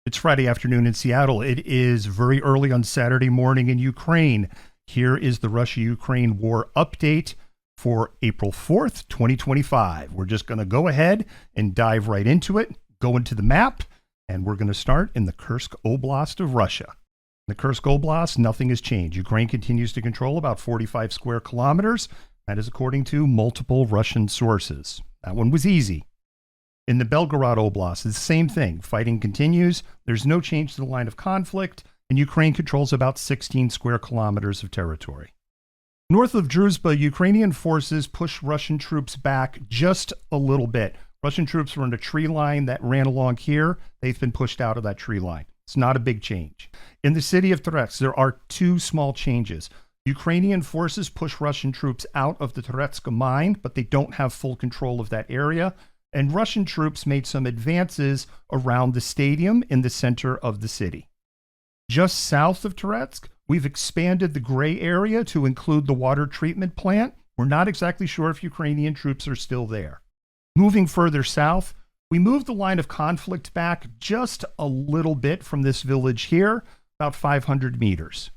It's Friday afternoon in Seattle. It is very early on Saturday morning in Ukraine. Here is the Russia-Ukraine war update for April 4th, 2025. We're just going to go ahead and dive right into it, go into the map, and we're going to start in the Kursk Oblast of Russia. In the Kursk Oblast, nothing has changed. Ukraine continues to control about 45 square kilometers. That is according to multiple Russian sources. That one was easy. In the Belgorod Oblast, it's the same thing. Fighting continues. There's no change to the line of conflict, and Ukraine controls about 16 square kilometers of territory. North of Druzhba, Ukrainian forces push Russian troops back just a little bit. Russian troops were in a tree line that ran along here. They've been pushed out of that tree line. It's not a big change. In the city of Toretsk, there are two small changes. Ukrainian forces push Russian troops out of the Toretsk mine, but they don't have full control of that area. And Russian troops made some advances around the stadium in the center of the city. Just south of Toretsk, we've expanded the gray area to include the water treatment plant. We're not exactly sure if Ukrainian troops are still there. Moving further south, we moved the line of conflict back just a little bit from this village here, about 500 meters.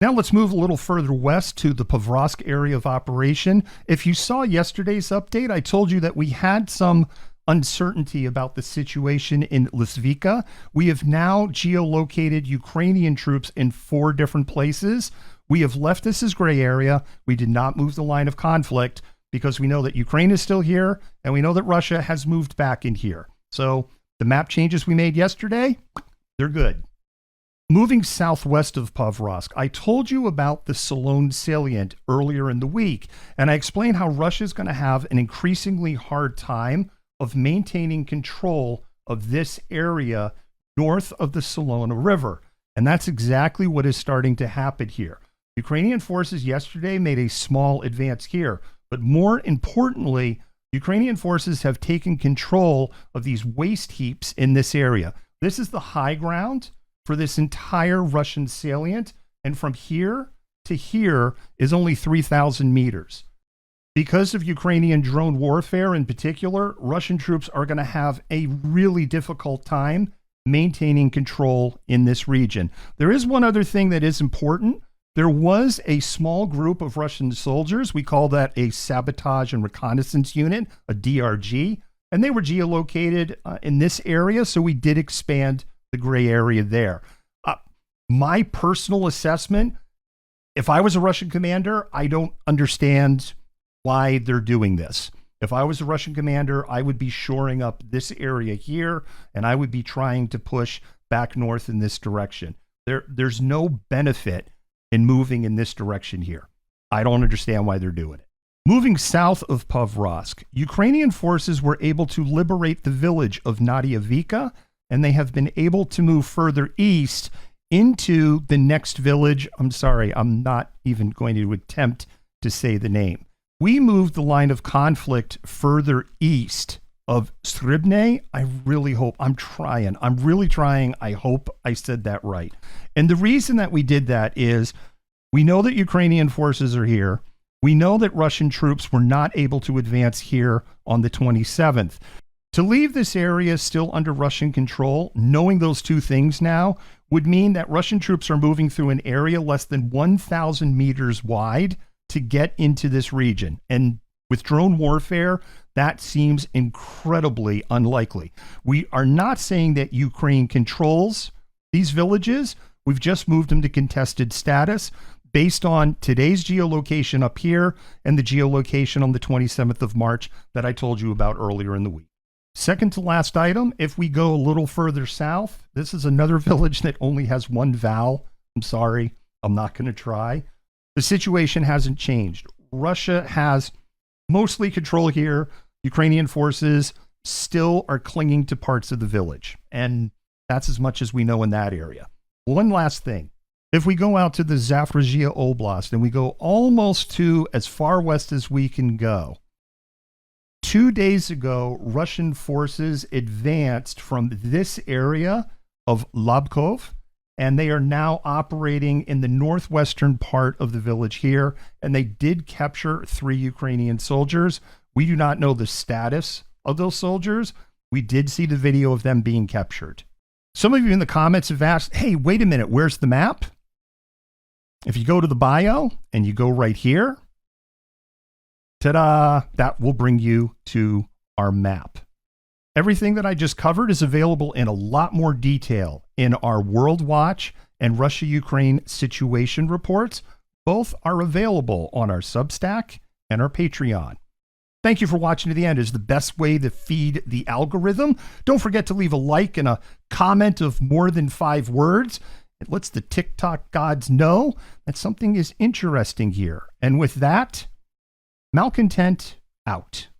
Now let's move a little further west to the Pokrovsk area of operation. If you saw yesterday's update, I told you that we had some uncertainty about the situation in Lisvika. We have now geolocated Ukrainian troops in 4 different places. We have left this as gray area. We did not move the line of conflict because we know that Ukraine is still here and we know that Russia has moved back in here. So the map changes we made yesterday, they're good. Moving southwest of Pokrovsk, I told you about the Solone Salient earlier in the week, and I explained how Russia is going to have an increasingly hard time of maintaining control of this area north of the Solone River. And that's exactly what is starting to happen here. Ukrainian forces yesterday made a small advance here, but more importantly, Ukrainian forces have taken control of these waste heaps in this area. This is the high ground for this entire Russian salient, and from here to here is only 3,000 meters. Because of Ukrainian drone warfare in particular, Russian troops are going to have a really difficult time maintaining control in this region. There is one other thing that is important. There was a small group of Russian soldiers, we call that a sabotage and reconnaissance unit, a DRG, and they were geolocated in this area, so we did expand the gray area there. My personal assessment, if I was a Russian commander, I don't understand why they're doing this. If I was a Russian commander, I would be shoring up this area here, and I would be trying to push back north in this direction. There's no benefit in moving in this direction here. I don't understand why they're doing it. Moving south of Pokrovsk, Ukrainian forces were able to liberate the village of Nadiavika, and they have been able to move further east into the next village. I'm sorry, I'm not even going to attempt to say the name. We moved the line of conflict further east of Sribne. I really hope, I'm really trying. I hope I said that right. And the reason that we did that is we know that Ukrainian forces are here. We know that Russian troops were not able to advance here on the 27th. To leave this area still under Russian control, knowing those two things now, would mean that Russian troops are moving through an area less than 1,000 meters wide to get into this region. And with drone warfare, that seems incredibly unlikely. We are not saying that Ukraine controls these villages. We've just moved them to contested status based on today's geolocation up here and the geolocation on the 27th of March that I told you about earlier in the week. Second to last item, if we go a little further south, this is another village that only has one vowel. I'm sorry, I'm not going to try. The situation hasn't changed. Russia has mostly control here. Ukrainian forces still are clinging to parts of the village. And that's as much as we know in that area. One last thing. If we go out to the Zaporizhzhia Oblast and we go almost to as far west as we can go, 2 days ago, Russian forces advanced from this area of Labkov, and they are now operating in the northwestern part of the village here, and they did capture 3 Ukrainian soldiers. We do not know the status of those soldiers. We did see the video of them being captured. Some of you in the comments have asked, hey, wait a minute, where's the map? If you go to the bio and you go right here, ta-da, that will bring you to our map. Everything that I just covered is available in a lot more detail in our World Watch and Russia-Ukraine situation reports. Both are available on our Substack and our Patreon. Thank you for watching to the end. It's the best way to feed the algorithm. Don't forget to leave a like and a comment of more than 5 words. It lets the TikTok gods know that something is interesting here. And with that, Malcontent out.